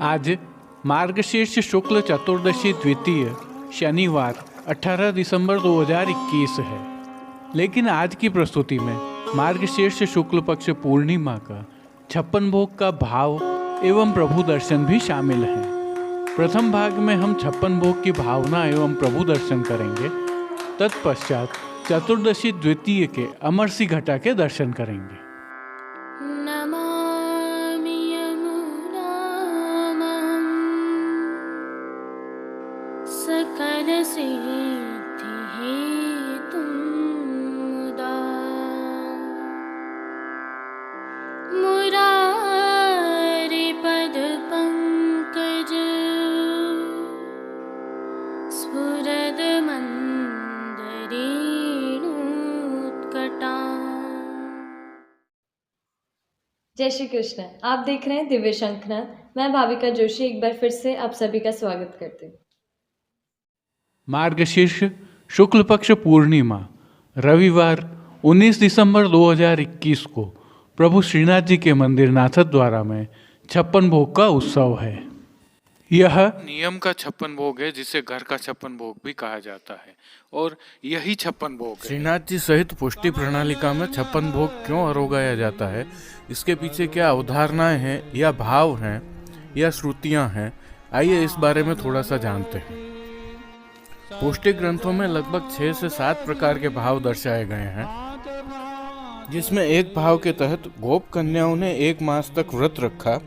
आज मार्गशीर्ष शुक्ल चतुर्दशी द्वितीय शनिवार 18 दिसंबर 2021 है। लेकिन आज की प्रस्तुति में मार्गशीर्ष शुक्ल पक्ष पूर्णिमा का 56 भोग का भाव एवं प्रभु दर्शन भी शामिल है। प्रथम भाग में हम 56 भोग की भावना एवं प्रभु दर्शन करेंगे। तत्पश्चात चतुर्दशी द्वितीय के अमरसी घटा के दर्शन करेंगे। सकल सिद्धि हेतु मुदा मुरारी पद पंकज स्फुरद मंदरेणुत्कटा। जय श्री कृष्ण। आप देख रहे हैं दिव्य शंखनाद। मैं भाविका जोशी एक बार फिर से आप सभी का स्वागत करती हूँ। मार्गशीर्ष शुक्ल पक्ष पूर्णिमा रविवार 19 दिसंबर 2021 को प्रभु श्रीनाथ जी के मंदिर नाथद्वारा में 56 भोग का उत्सव है। यह नियम का 56 भोग है, जिसे घर का 56 भोग भी कहा जाता है, और यही 56 भोग है। श्रीनाथ जी सहित पुष्टि प्रणालिका में 56 भोग क्यों आरोगाया जाता है, इसके पीछे क्या अवधारणाएं हैं या भाव हैं या श्रुतियां हैं, आइए इस बारे में थोड़ा सा जानते हैं। पौष्टिक ग्रंथों में लगभग 6 से 7 प्रकार के भाव दर्शाए गए हैं, जिसमें एक भाव के तहत गोप कन्याओं ने 1 मास तक व्रत रखा,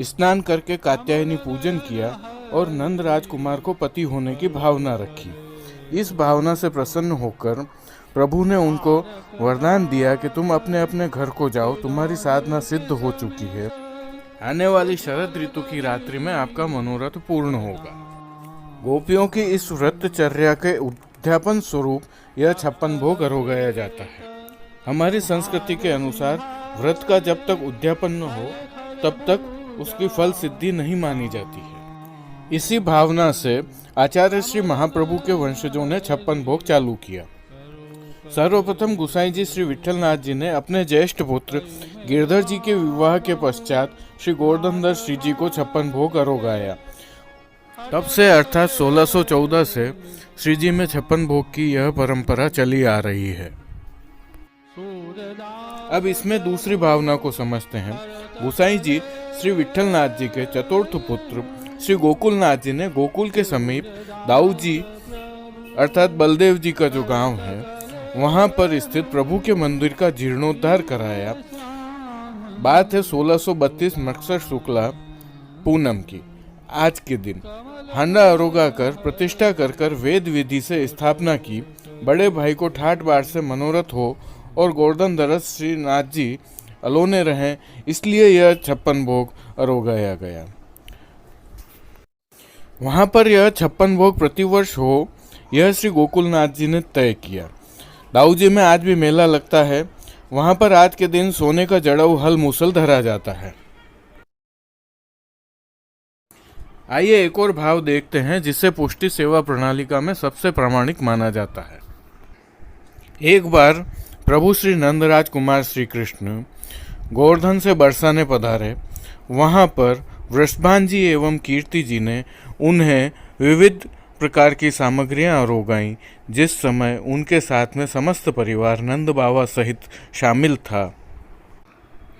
स्नान करके कात्यायनी पूजन किया और नंद राजकुमार को पति होने की भावना रखी। इस भावना से प्रसन्न होकर प्रभु ने उनको वरदान दिया कि तुम अपने अपने घर को जाओ, तुम्हारी साधना सिद्ध हो चुकी है, आने वाली शरद ऋतु की रात्रि में आपका मनोरथ पूर्ण होगा। गोपियों की इस व्रतचर्या के उद्यापन स्वरूप यह 56 भोग आरोगाया जाता है। हमारी संस्कृति के अनुसार व्रत का जब तक उद्यापन न हो तब तक उसकी फल सिद्धि नहीं मानी जाती है। इसी भावना से आचार्य श्री महाप्रभु के वंशजों ने 56 भोग चालू किया। सर्वप्रथम गुसाई जी श्री विठलनाथ जी ने अपने ज्येष्ठ पुत्र गिरधर जी के विवाह के पश्चात श्री गोवर्धनदास श्री जी को 56 भोग आरोगाया। तब से अर्थात 1614 से श्री जी में 56 भोग की यह परंपरा चली आ रही है। अब इसमें दूसरी भावना को समझते हैं। गुसाई जी श्री विठलनाथ जी के चतुर्थ पुत्र श्री गोकुलनाथ जी ने गोकुल के समीप दाऊ जी अर्थात बलदेव जी का जो गांव है, वहां पर स्थित प्रभु के मंदिर का जीर्णोद्धार कराया। बात है 1632 मत्सर शुक्ला पूनम की। आज के दिन हांडा आरोगा कर प्रतिष्ठा कर वेद विधि से स्थापना की। बड़े भाई को ठाट बाट से मनोरथ हो और गोवर्धनदास श्रीनाथ जी अलोने रहें, इसलिए यह 56 भोग आरोगाया गया। वहां पर यह 56 भोग प्रतिवर्ष हो, यह श्री गोकुलनाथ जी ने तय किया। दाऊ जी में आज भी मेला लगता है। वहां पर आज के दिन सोने का जड़ाऊ हल मूसल धरा जाता है। आइए एक और भाव देखते हैं, जिसे पुष्टि सेवा प्रणालिका में सबसे प्रामाणिक माना जाता है। एक बार प्रभु श्री नंदराज कुमार श्री कृष्ण गोवर्धन से बरसाने पधारे। वहां पर वृषभान जी एवं कीर्ति जी ने उन्हें विविध प्रकार की सामग्रियां आरोगाई, जिस समय उनके साथ में समस्त परिवार नंद बाबा सहित शामिल था।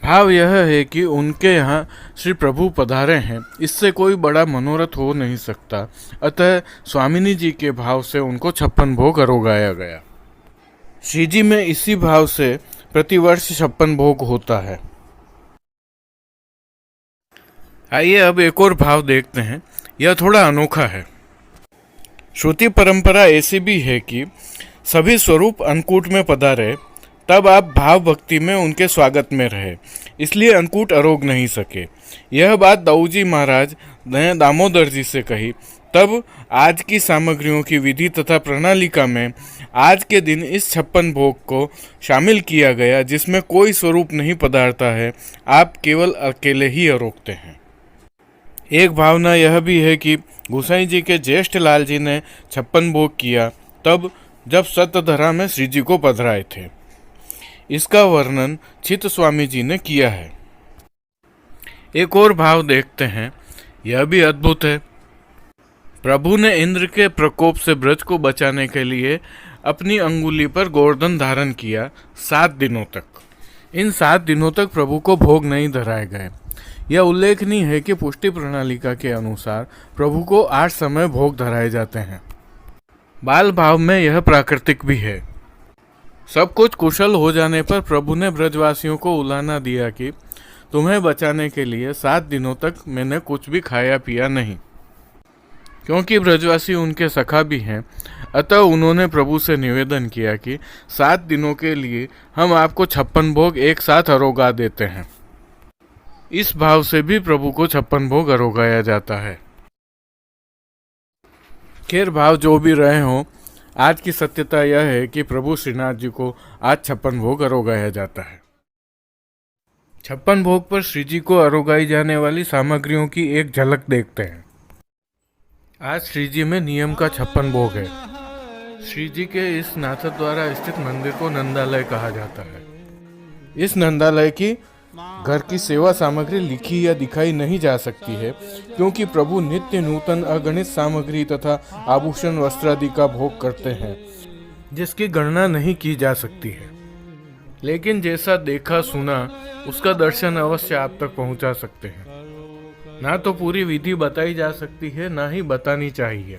भाव यह है कि उनके यहाँ श्री प्रभु पधारे हैं, इससे कोई बड़ा मनोरथ हो नहीं सकता। अतः स्वामिनी जी के भाव से उनको 56 भोग आरोगाया गया। श्री जी में इसी भाव से प्रतिवर्ष 56 भोग होता है। आइए अब एक और भाव देखते हैं। यह थोड़ा अनोखा है। श्रुति परंपरा ऐसी भी है कि सभी स्वरूप अन्नकूट में पधारे, तब आप भाव भक्ति में उनके स्वागत में रहे, इसलिए अन्नकूट आरोग नहीं सके। यह बात दाऊजी महाराज ने दामोदर जी से कही। तब आज की सामग्रियों की विधि तथा प्रणालिका में आज के दिन इस 56 भोग को शामिल किया गया, जिसमें कोई स्वरूप नहीं पधारता है, आप केवल अकेले ही आरोगते हैं। एक भावना यह भी है कि गोसाई जी के ज्येष्ठ लाल जी ने 56 भोग किया, तब जब सत्यधरा में श्री जी को पधराए थे। इसका वर्णन चित्त स्वामी जी ने किया है। एक और भाव देखते हैं। यह भी अद्भुत है। प्रभु ने इंद्र के प्रकोप से ब्रज को बचाने के लिए अपनी अंगुली पर गोवर्धन धारण किया 7 दिनों तक। इन 7 दिनों तक प्रभु को भोग नहीं धराए गए। यह उल्लेखनीय है कि पुष्टि प्रणालिका के अनुसार प्रभु को 8 समय भोग धराए जाते हैं। बाल भाव में यह प्राकृतिक भी है। सब कुछ कुशल हो जाने पर प्रभु ने ब्रजवासियों को उलाहना दिया कि तुम्हें बचाने के लिए 7 दिनों तक मैंने कुछ भी खाया पिया नहीं। क्योंकि ब्रजवासी उनके सखा भी हैं, अतः उन्होंने प्रभु से निवेदन किया कि 7 दिनों के लिए हम आपको 56 भोग एक साथ अरोगा देते हैं। इस भाव से भी प्रभु को 56 भोग अरोगाया जाता है। खैर, भाव जो भी रहे हों, आज की सत्यता यह है कि प्रभु श्रीनाथ जी को आज 56 भोग अरोगाया जाता है। 56 भोग पर श्री जी को अरोगाई जाने वाली सामग्रियों की एक झलक देखते हैं। आज श्री जी में नियम का 56 भोग है। श्री जी के इस नाथ द्वारा स्थित मंदिर को नंदालय कहा जाता है। इस नंदालय की घर की सेवा सामग्री लिखी या दिखाई नहीं जा सकती है, क्योंकि प्रभु नित्य नूतन अगणित सामग्री तथा आभूषण वस्त्रादि का भोग करते हैं, जिसकी गणना नहीं की जा सकती है। लेकिन जैसा देखा सुना, उसका दर्शन अवश्य आप तक पहुंचा सकते हैं। ना तो पूरी विधि बताई जा सकती है, ना ही बतानी चाहिए।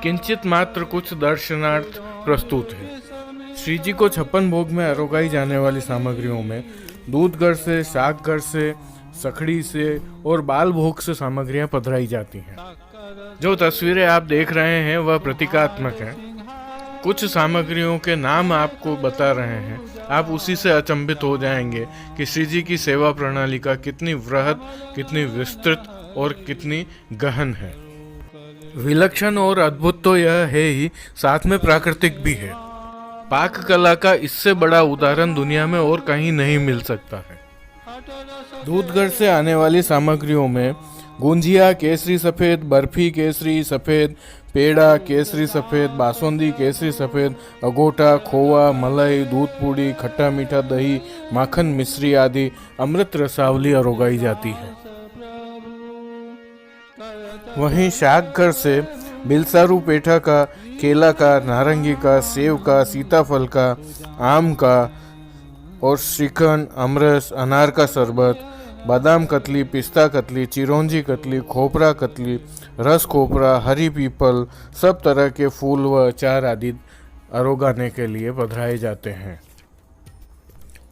किंचित मात्र कुछ दर्शनार्थ प्रस्तुत है। श्री जी को 56 भोग में अरोगाई जाने वाली सामग्रियों में दूध घर से, शाक घर से, सखड़ी से और बाल भोग से सामग्रियां पधराई जाती हैं। जो तस्वीरें आप देख रहे हैं वह प्रतीकात्मक है। कुछ सामग्रियों के नाम आपको बता रहे हैं, आप उसी से अचंभित हो जाएंगे कि श्री जी की सेवा प्रणालिका कितनी वृहद, कितनी विस्तृत और कितनी गहन है। विलक्षण और अद्भुत तो यह है ही, साथ में प्राकृतिक भी है। पाक कला का इससे बड़ा उदाहरण दुनिया में और कहीं नहीं मिल सकता है। दूधगढ़ से आने वाली सामग्रियों में गुंजिया केसरी सफेद, बर्फी केसरी सफेद, पेड़ा केसरी सफेद, बासुंदी केसरी सफेद, अगोटा, खोवा, मलाई, दूध पूड़ी, खट्टा मीठा दही, माखन मिश्री आदि अमृत रसावली अरोगाई जाती है। वहीं शाकघर से बिलसारू पेठा का, केला का, नारंगी का, सेव का, सीताफल का, आम का और श्रीखंड, अमरस, अनार का शरबत, बादाम कतली, पिस्ता कतली, चिरौंजी कतली, खोपरा कतली, रस खोपरा, हरी पीपल, सब तरह के फूल व अचार आदि अरोगाने के लिए पधराए जाते हैं।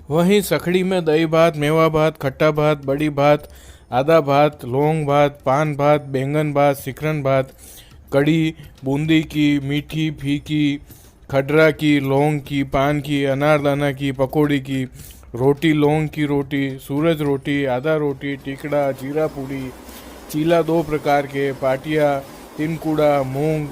वहीं सखड़ी में दही भात, मेवा भात, खट्टा भात, बड़ी भात, आदा भात, लौंग भात, पान भात, बैंगन भात, सिकरन भात, कड़ी, बूंदी की, मीठी, फीकी, खडरा की, लौंग की, पान की, अनारदाना की, पकौड़ी की, रोटी, लौंग की रोटी, सूरज रोटी, आधा रोटी, टिकड़ा, जीरा पूड़ी, चीला 2 प्रकार के, पाटिया, तिनकुड़ा, मूंग,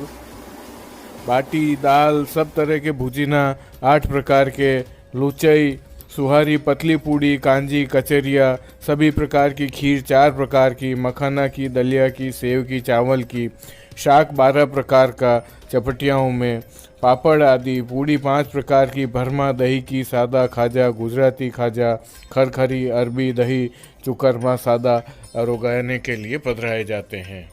बाटी, दाल, सब तरह के भुजिना 8 प्रकार के, लुचई, सुहारी, पतली पूड़ी, कांजी, कचरिया, सभी प्रकार की खीर 4 प्रकार की, मखाना की, दलिया की, सेव की, चावल की, शाक 12 प्रकार का, चपटियाओं में पापड़ आदि, पूड़ी 5 प्रकार की, भरमा, दही की, सादा खाजा, गुजराती खाजा, खरखरी, अरबी दही, चुकरमा सादा अरोगाने के लिए पधराए जाते हैं।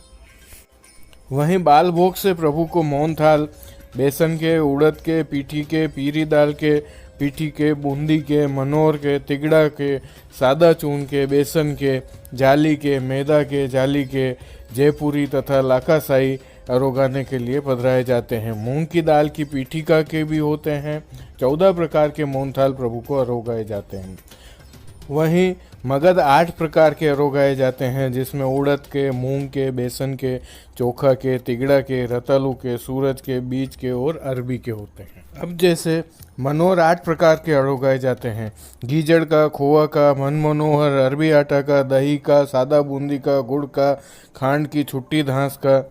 वहीं बाल भोग से प्रभु को मौन थाल, बेसन के, उड़द के, पीठी के, पीरी दाल के, पीठी के, बूंदी के, मनोर के, तिगड़ा के, सादा चून के, बेसन के, जाली के, मैदा के, जाली के, जयपुरी तथा लाखासाई अरोगाने के लिए पधराए जाते हैं। मूंग की दाल की पीठिका के भी होते हैं। 14 प्रकार के मोहनथाल प्रभु को अरोगाए जाते हैं। वहीं मगध 8 प्रकार के अरोगाए जाते हैं, जिसमें उड़द के, मूंग के, बेसन के, चोखा के, तिगड़ा के, रतालू के, सूरज के, बीज के और अरबी के होते हैं। अब जैसे मनोहर 8 प्रकार के अरोगाए जाते हैं। गीजड़ का, खोआ का, मनमनोहर, अरबी आटा का, दही का, सादा बूंदी का, गुड़ का, खांड की, छुट्टी घास का।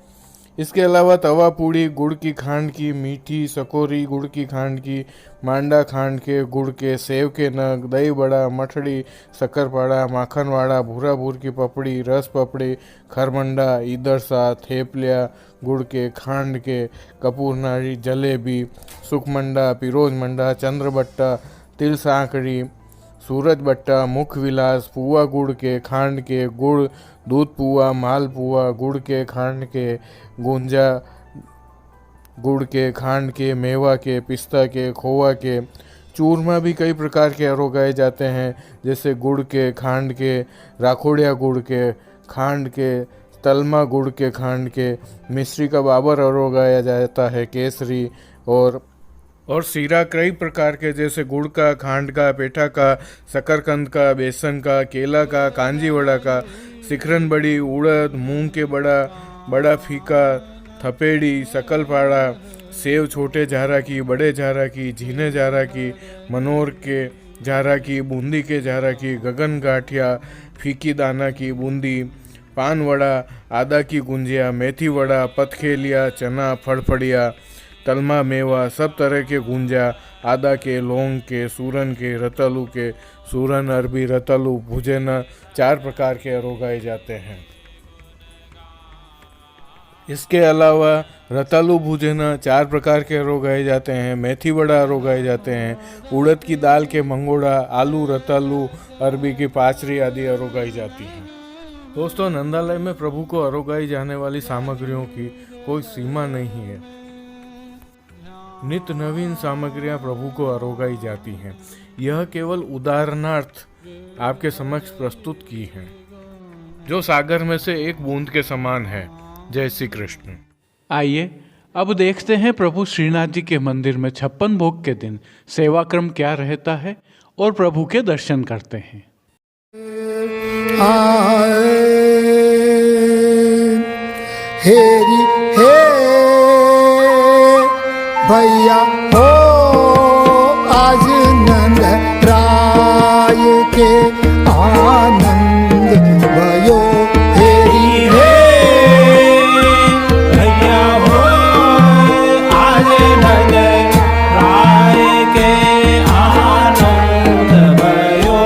इसके अलावा तवा पूड़ी, गुड़ की खांड की, मीठी सकोरी, गुड़ की खांड की, मांडा खांड के, गुड़ के, सेव के नग, दही बड़ा, मठड़ी, शक्करपाड़ा, माखनवाड़ा, भूरा भूर की पपड़ी, रस पपड़ी, खरमंडा, ईदरसा, थेपलिया, गुड़ के, खांड के, कपूरनाड़ी, जलेबी, सुखमंडा, पिरोज मंडा, चंद्रबट्टा, तिल सांकड़ी, सूरज बट्टा, मुख विलास, पुआ गुड़ के, खांड के, गुड़, दूध पुआ, माल पुआ, गुड़ के, खांड के, गुंजा, गुड़ के, खांड के, मेवा के, पिस्ता के, खोवा के। चूरमा भी कई प्रकार के अरोगाए जाते हैं, जैसे गुड़ के, खांड के, राखोड़िया गुड़ के, खांड के, तलमा गुड़ के, खांड के। मिश्री का बाबर अरोगाया जाता है, केसरी और सीरा कई प्रकार के, जैसे गुड़ का, खांड का, पेठा का, शकरकंद का, बेसन का, केला का, कांजी वड़ा का, सिखरन बड़ी, उड़द, मूंग के बड़ा, बड़ा फीका, थपेड़ी, शकलपाड़ा, सेव छोटे झारा की, बड़े झारा की, झीने झारा की, मनोर के झारा की, बूंदी के झारा की, गगन गाठिया, फीकी दाना की बूंदी, पान वड़ा, आदा की गुंजिया, मेथी वड़ा, पतखेलिया, चना, फड़फड़िया, तलमा मेवा, सब तरह के गुंजा, आदा के, लौंग के, सूरन के, रतालू के, सूरन, अरबी, रतालू, भुजेना, 4 प्रकार के अरोगाए जाते हैं। इसके अलावा रतालू भुजेना 4 प्रकार के अरोगाए जाते हैं, मेथी वड़ा अरोगाए जाते हैं, उड़द की दाल के मंगोड़ा, आलू, रतालू, अरबी की पाचरी आदि अरोगाई जाती हैं। दोस्तों, नंदालय में प्रभु को अरोगाई जाने वाली सामग्रियों की कोई सीमा नहीं है। नित्य नवीन सामग्रियां प्रभु को अरोगाई जाती हैं। यह केवल उदाहरणार्थ आपके समक्ष प्रस्तुत की हैं, जो सागर में से एक बूंद के समान है। जय श्री कृष्ण। आइए अब देखते हैं प्रभु श्रीनाथ जी के मंदिर में 56 भोग के दिन सेवाक्रम क्या रहता है और प्रभु के दर्शन करते हैं। हेरी हे भैया हो आज नंद राय के आनंद भयो। हेरी हे भैया हो आज नंद राय के आनंद भयो।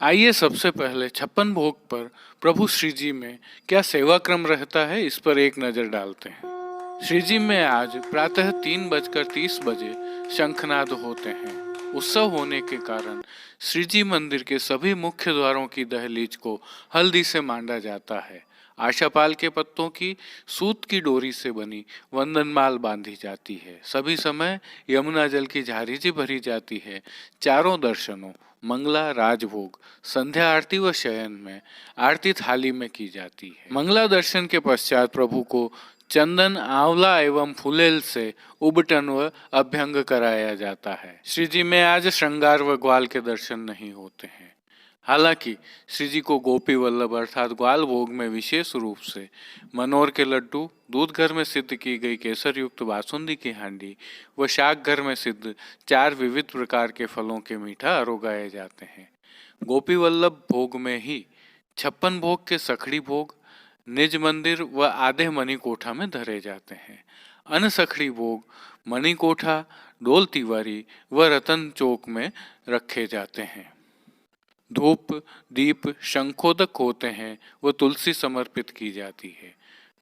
आइए सबसे पहले 56 भोग पर प्रभु श्री जी में क्या सेवा क्रम रहता है, इस पर एक नजर डालते हैं। श्री जी में आज प्रातः 3:30 बजे शंखनाद होते हैं। उत्सव होने के कारण श्री जी मंदिर के सभी मुख्य द्वारों की दहलीज को हल्दी से मांडा जाता है। आशापाल के पत्तों की सूत की डोरी से बनी वंदनमाल बांधी जाती है। सभी समय यमुना जल की झारी भरी जाती है। चारों दर्शनों मंगला, राजभोग, संध्या आरती व शयन में आरती थाली में की जाती है। मंगला दर्शन के पश्चात प्रभु को चंदन, आंवला एवं फुलेल से उबटन व अभ्यंग कराया जाता है। श्री जी में आज श्रृंगार व ग्वाल के दर्शन नहीं होते हैं। हालांकि श्री जी को गोपी वल्लभ अर्थात ग्वाल भोग में विशेष रूप से मनोर के लड्डू, दूध घर में सिद्ध की गई केसर युक्त बासुंदी की हांडी व शाक घर में सिद्ध 4 विविध प्रकार के फलों के मीठा अरोगाए जाते हैं। गोपी वल्लभ भोग में ही 56 भोग के सखड़ी भोग निज मंदिर व आधे मणि कोठा में धरे जाते हैं। अनसखड़ी भोग मणि कोठा, डोल तिवारी व रतन चौक में रखे जाते हैं। धूप, दीप, शंखोदक होते हैं व तुलसी समर्पित की जाती है।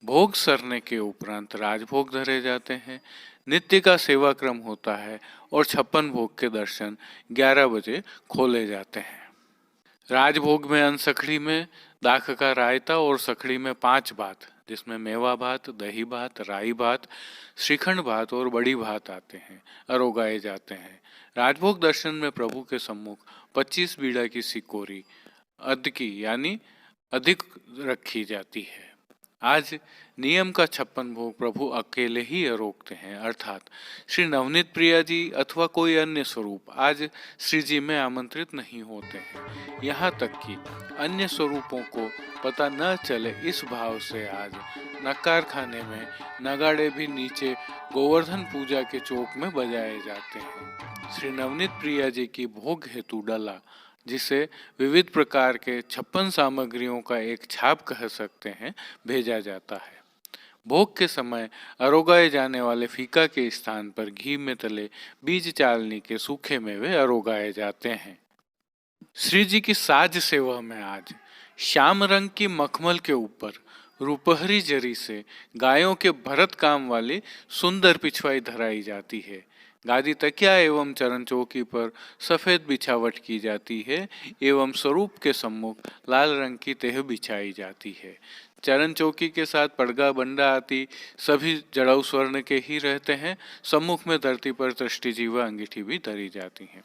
भोग सरने के उपरांत राजभोग धरे जाते हैं। नित्य का सेवा क्रम होता है और 56 भोग के दर्शन 11 बजे खोले जाते हैं। राजभोग में अनसखड़ी में दाख का रायता और सखड़ी में 5 भात, जिसमें मेवा भात, दही भात, राई भात, श्रीखंड भात और बड़ी भात आते हैं, अरोगाए जाते हैं। राजभोग दर्शन में प्रभु के सम्मुख 25 बीड़ा की सिकोरी अदकी यानी अधिक रखी जाती है। आज नियम का 56 भोग प्रभु अकेले ही अरोगते हैं, अर्थात श्री नवनीत प्रिया जी अथवा कोई अन्य स्वरूप आज श्री जी में आमंत्रित नहीं होते हैं। यहाँ तक कि अन्य स्वरूपों को पता न चले इस भाव से आज नकार खाने में नगाड़े भी नीचे गोवर्धन पूजा के चौक में बजाए जाते हैं। श्री नवनीत प्रिया जी की भोग हेतु डला, जिसे विविध प्रकार के 56 सामग्रियों का एक छाप कह सकते हैं, भेजा जाता है। भोग के समय अरोगाए जाने वाले फीका के स्थान पर घी में तले बीज चालनी के सूखे मेवे अरोगाए जाते हैं। श्री जी की साज सेवा में आज श्याम रंग की मखमल के ऊपर रुपहरी जरी से गायों के भरत काम वाली सुंदर पिछवाई धराई जाती है। गादी तकिया एवं चरण चौकी पर सफेद बिछावट की जाती है एवं स्वरूप के सम्मुख लाल रंग की तेह बिछाई जाती है। चरण चौकी के साथ पड़गा बंडा आदि सभी जड़ाऊ स्वर्ण के ही रहते हैं। सम्मुख में धरती पर दृष्टि जीवा अंगीठी भी धरी जाती है।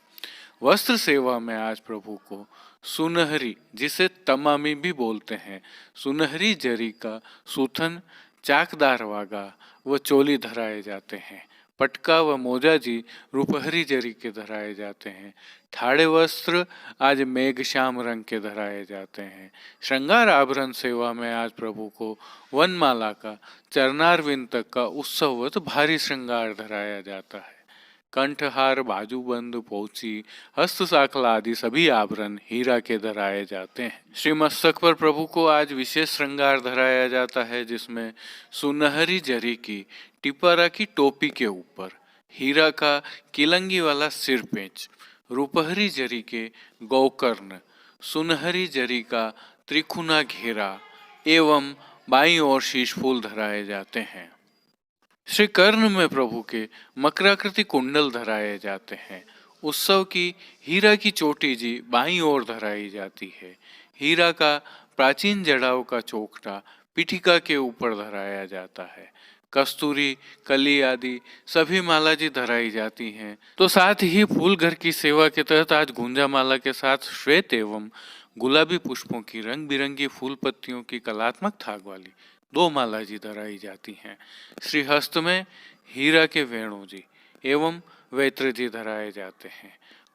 वस्त्र सेवा में आज प्रभु को सुनहरी, जिसे तमामी भी बोलते हैं, सुनहरी जरी का सूथन, चाकदार वागा व चोली धराए जाते हैं। पटका व मोजा जी रुपहरी जरी के धराए जाते हैं। ठाड़े वस्त्र आज मेघ श्याम रंग के धराए जाते हैं। श्रृंगार आभरण सेवा में आज प्रभु को वनमाला का चरणारविंद तक का उत्सववत भारी श्रृंगार धराया जाता है। कंठहार, बाजूबंद, पोची, हस्त साखला आदि सभी आभरण हीरा के धराए जाते हैं। श्री मस्तक पर प्रभु को आज विशेष श्रृंगार धराया जाता है, जिसमें सुनहरी जरी की टिपारा की टोपी के ऊपर हीरा का किलंगी वाला सिर पेंच, रुपहरी जरी के गौकर्ण, सुनहरी जरी का त्रिखुना घेरा एवं बाईं ओर शीश फूल धराए जाते हैं। श्री कर्ण में प्रभु के मकराकृति कुंडल धराए जाते हैं। उत्सव की हीरा की चोटी जी बाईं ओर धराई जाती है। हीरा का प्राचीन जड़ाव का चोखटा पीठिका के ऊपर धराया जाता है। कस्तूरी, कली आदि सभी माला जी धराई जाती हैं। तो साथ ही फूल घर की सेवा के तहत आज गुंजा माला के साथ श्वेत एवं गुलाबी पुष्पों की रंग बिरंगी फूल पत्तियों की कलात्मक थाग वाली 2 माला जी धराई जाती हैं। श्री हस्त में हीरा के वेणु जी एवं वैत्र जी धराए जाते हैं।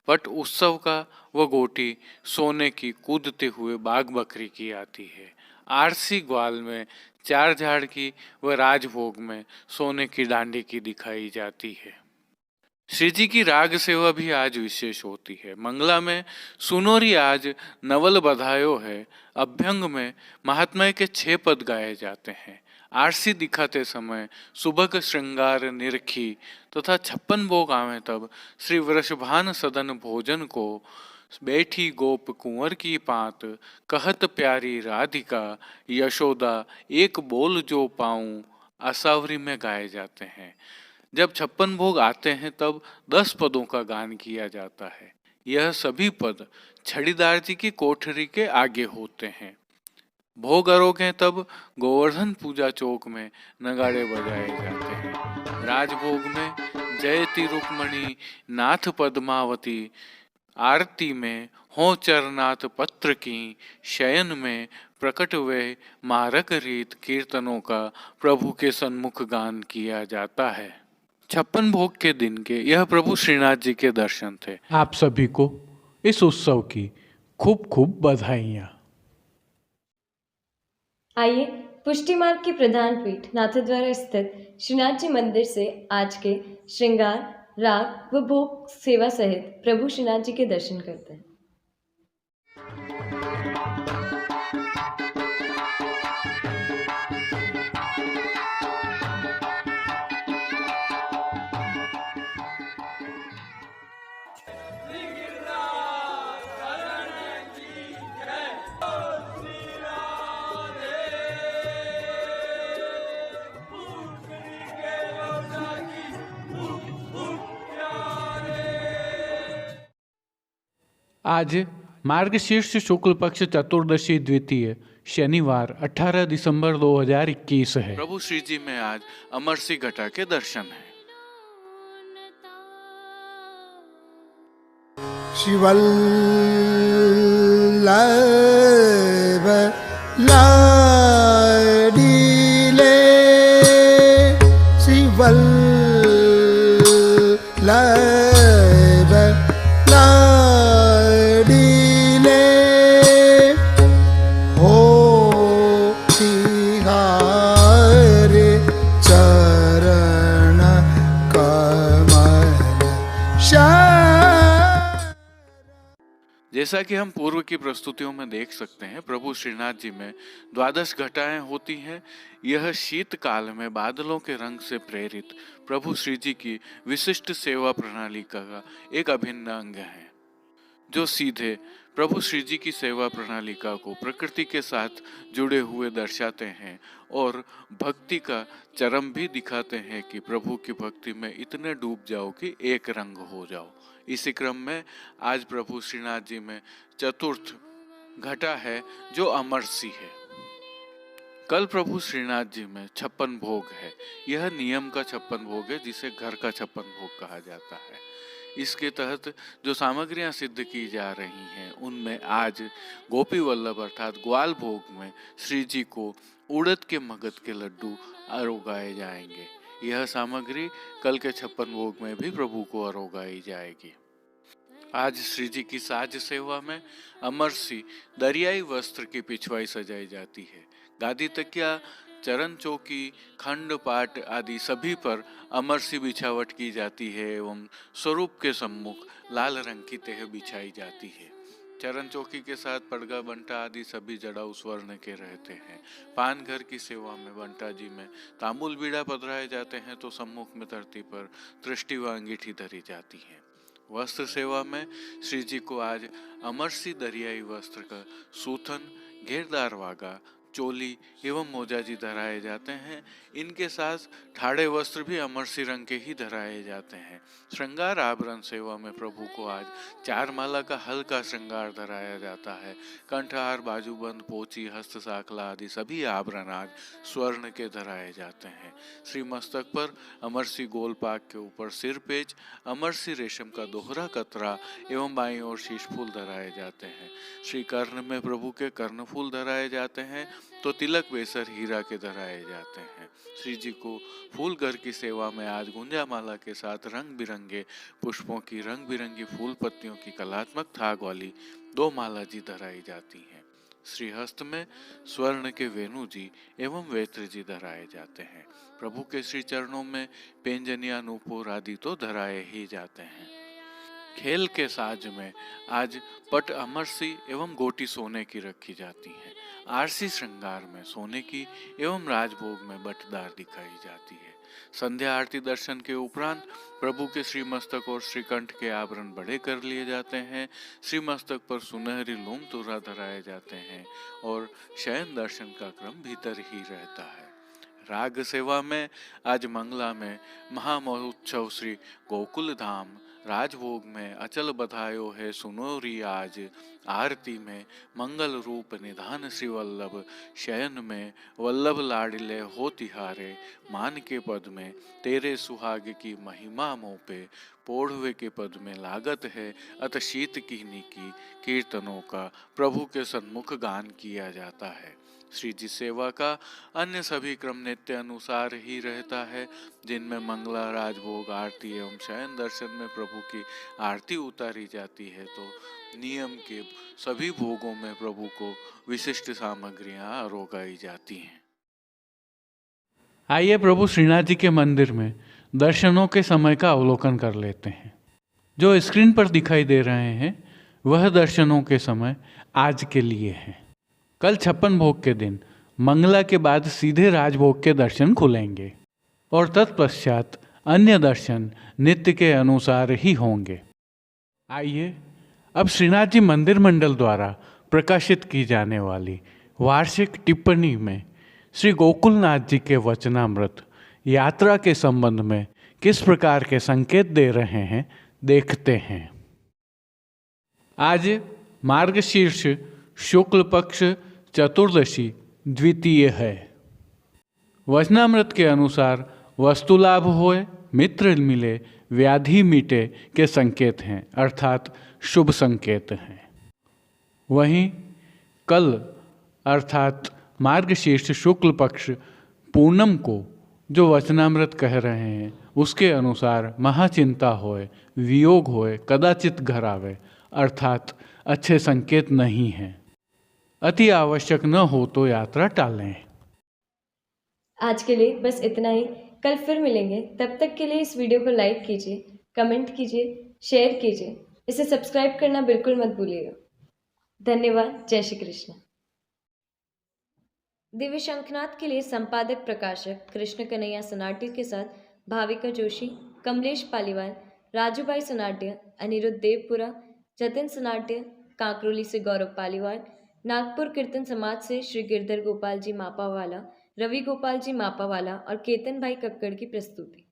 पट उत्सव का व गोटी सोने की कूदते हुए बाघ बकरी की आती है। आरसी ग्वाल में 4 झाड़ की व राजभोग में सोने की डांडी की दिखाई जाती है। श्री जी की राग सेवा भी आज विशेष होती है। मंगला में सुनोरी आज नवल बधायो है। अभ्यंग में महात्मा के 6 पद गाए जाते हैं। आरसी दिखाते समय सुबह श्रृंगार निरखी तथा 56 भोग आवे तब श्री वृषभान सदन भोजन को बैठी गोप कुंवर की पात, कहत प्यारी राधिका यशोदा एक बोल जो पाऊं, आसावरी में गाए जाते हैं। जब 56 भोग आते हैं तब 10 पदों का गान किया जाता है। यह सभी पद छड़ीदार जी की कोठरी के आगे होते हैं। भोग आरोगे तब गोवर्धन पूजा चौक में नगाड़े बजाए जाते हैं। राजभोग में जयति रुक्मणी नाथ पद्मावती, आरती में हो चरनाथ पत्र की, शयन में प्रकट वे मारक रीत कीर्तनों का प्रभु के सन्मुख गान किया जाता है। 56 भोग के दिन के यह प्रभु श्रीनाथ जी के दर्शन थे। आप सभी को इस उत्सव की खूब खूब बधाइयाँ। आइए पुष्टि मार्ग की प्रधान पीठ नाथद्वारा स्थित श्रीनाथ जी मंदिर से आज के श्रृंगार, राग व भोग सेवा सहित प्रभु श्रीनाथ जी के दर्शन करते हैं। आज मार्गशीर्ष शुक्ल पक्ष चतुर्दशी द्वितीय शनिवार 18 दिसंबर 2021 है। प्रभु श्री जी में आज अमरसी घटा के दर्शन है। शिवल्लभ लाडीले, शिवल्लभ लाडीले, हो तिहारे चरण कमल शा। जैसा कि हम पूर्व की प्रस्तुतियों में देख सकते हैं, प्रभु श्रीनाथ जी में 12 घटाएं होती हैं। यह शीतकाल में बादलों के रंग से प्रेरित प्रभु श्री जी की विशिष्ट सेवा प्रणाली का एक अभिन्न अंग है, जो सीधे प्रभु श्री जी की सेवा प्रणालिका को प्रकृति के साथ जुड़े हुए दर्शाते हैं और भक्ति का चरम भी दिखाते हैं कि प्रभु की भक्ति में इतने डूब जाओ कि एक रंग हो जाओ। इसी क्रम में आज प्रभु श्रीनाथ जी में चतुर्थ घटा है जो अमरसी है। कल प्रभु श्रीनाथ जी में 56 भोग है। यह नियम का 56 भोग है जिसे घर का 56 भोग कहा जाता है। इसके तहत जो सामग्रियां सिद्ध की जा रही हैं उनमें आज गोपी वल्लभ अर्थात ग्वाल भोग में श्री जी को उड़द के मगध के लड्डू अरोगाए जाएंगे। यह सामग्री कल के 56 भोग में भी प्रभु को अरोगाई जाएगी। आज श्री जी की साज सेवा में अमरसी दरियाई वस्त्र की पिछवाई सजाई जाती है। गादी तकिया, चरण चौकी, खंड पाट आदि सभी पर अमरसी बिछावट की जाती है एवं स्वरूप के सम्मुख लाल रंग की तेह बिछाई जाती है। चरण चौकी के साथ पड़गा, बंटा आदि सभी जड़ाऊ स्वर्ण के रहते हैं। पान घर की सेवा में बंटा जी में तांबुल बीड़ा पधराए जाते हैं तो सम्मुख में धरती पर दृष्टि व अंगीठी धरी जाती है। वस्त्र सेवा में श्री जी को आज अमरसी दरियाई वस्त्र का सूथन, घेरदार वागा, चोली एवं मोजाजी धराए जाते हैं। इनके साथ ठाड़े वस्त्र भी अमरसी रंग के ही धराए जाते हैं। श्रृंगार आभरण सेवा में प्रभु को आज 4 माला का हल्का श्रृंगार धराया जाता है। कंठहार, बाजूबंद, पोची, हस्त साखला आदि सभी आभरण आज स्वर्ण के धराए जाते हैं। श्री मस्तक पर अमरसी गोल पाक के ऊपर सिर पेच, अमरसी रेशम का दोहरा कतरा एवं बाईं ओर शीश फूल धराए जाते हैं। श्री कर्ण में प्रभु के कर्ण फूल धराए जाते हैं तो तिलक बेसर हीरा के धराए जाते हैं। श्री जी को फूल घर की सेवा में आज गुंजा माला के साथ रंग बिरंगे पुष्पों की रंग बिरंगी फूल पत्तियों की कलात्मक थाग वाली 2 माला जी धराई जाती हैं। श्री हस्त में स्वर्ण के वेणु जी एवं वेत्र जी धराए जाते हैं। प्रभु के श्री चरणों में पेंजनिया, नूपुर आदि तो धराए ही जाते हैं। खेल के साज में आज पट अमरसी एवं गोटी सोने की रखी जाती है। आरसी श्रृंगार में सोने की एवं राजभोग में बटदार दिखाई जाती है। संध्या आरती दर्शन के उपरांत प्रभु के श्री मस्तक और श्रीकंठ के आभरण बड़े कर लिए जाते हैं। श्री मस्तक पर सुनहरी लोम तुरा धराए जाते हैं और शयन दर्शन का क्रम भीतर ही रहता है। राग सेवा में आज मंगला में महामहोत्सव श्री गोकुल धाम, राजभोग में अचल बधायो है सुनोरी आज, आरती में मंगल रूप निधान श्री वल्लभ, शयन में वल्लभ लाडिले हो तिहारे, मान के पद में तेरे सुहाग की महिमा मों पे, पोढ़वे के पद में लागत है अत शीत कीनी की, कीर्तनों का प्रभु के सन्मुख गान किया जाता है। श्री जी सेवा का अन्य सभी क्रम नित्य अनुसार ही रहता है, जिनमें मंगला, राजभोग, आरती एवं शयन दर्शन में प्रभु की आरती उतारी जाती है तो नियम के सभी भोगों में प्रभु को विशिष्ट सामग्रियां अरोगाई जाती हैं। आइए प्रभु श्रीनाथ जी के मंदिर में दर्शनों के समय का अवलोकन कर लेते हैं। जो स्क्रीन पर दिखाई दे रहे हैं वह दर्शनों के समय आज के लिए हैं। कल 56 भोग के दिन मंगला के बाद सीधे राजभोग के दर्शन खुलेंगे और तत्पश्चात अन्य दर्शन नित्य के अनुसार ही होंगे। आइए अब श्रीनाथ जी मंदिर मंडल द्वारा प्रकाशित की जाने वाली वार्षिक टिप्पणी में श्री गोकुलनाथ जी के वचनामृत यात्रा के संबंध में किस प्रकार के संकेत दे रहे हैं देखते हैं। आज मार्गशीर्ष शुक्ल पक्ष चतुर्दशी द्वितीय है। वचनामृत के अनुसार वस्तुलाभ होए, मित्र मिले, व्याधि मिटे के संकेत हैं, अर्थात शुभ संकेत हैं। वहीं कल अर्थात मार्गशीर्ष शुक्ल पक्ष पूनम को जो वचनामृत कह रहे हैं उसके अनुसार महाचिंता होए, वियोग होए, कदाचित घर आवे, अर्थात अच्छे संकेत नहीं हैं। अति आवश्यक न हो तो यात्रा टालें। आज के लिए बस इतना ही। कल फिर मिलेंगे। तब तक के लिए इस वीडियो को लाइक कीजिए, कमेंट कीजिए, शेयर कीजिए। इसे सब्सक्राइब करना बिल्कुल मत भूलिएगा। धन्यवाद। जय श्री कृष्ण। दिव्य शंखनाद के लिए संपादक प्रकाशक कृष्ण कन्हैया सनाट्य के साथ भाविका जोशी, कमलेश पालीवाल, राजूभाई सनाट्य, अनिरुद्ध देवपुरा, जतिन सनाट्य, कांकरोली से गौरव पालीवाल, नागपुर कीर्तन समाज से श्री गिरधर गोपाल जी मापावाला, रवि गोपाल जी मापावाला और केतन भाई कक्कड़ की प्रस्तुति।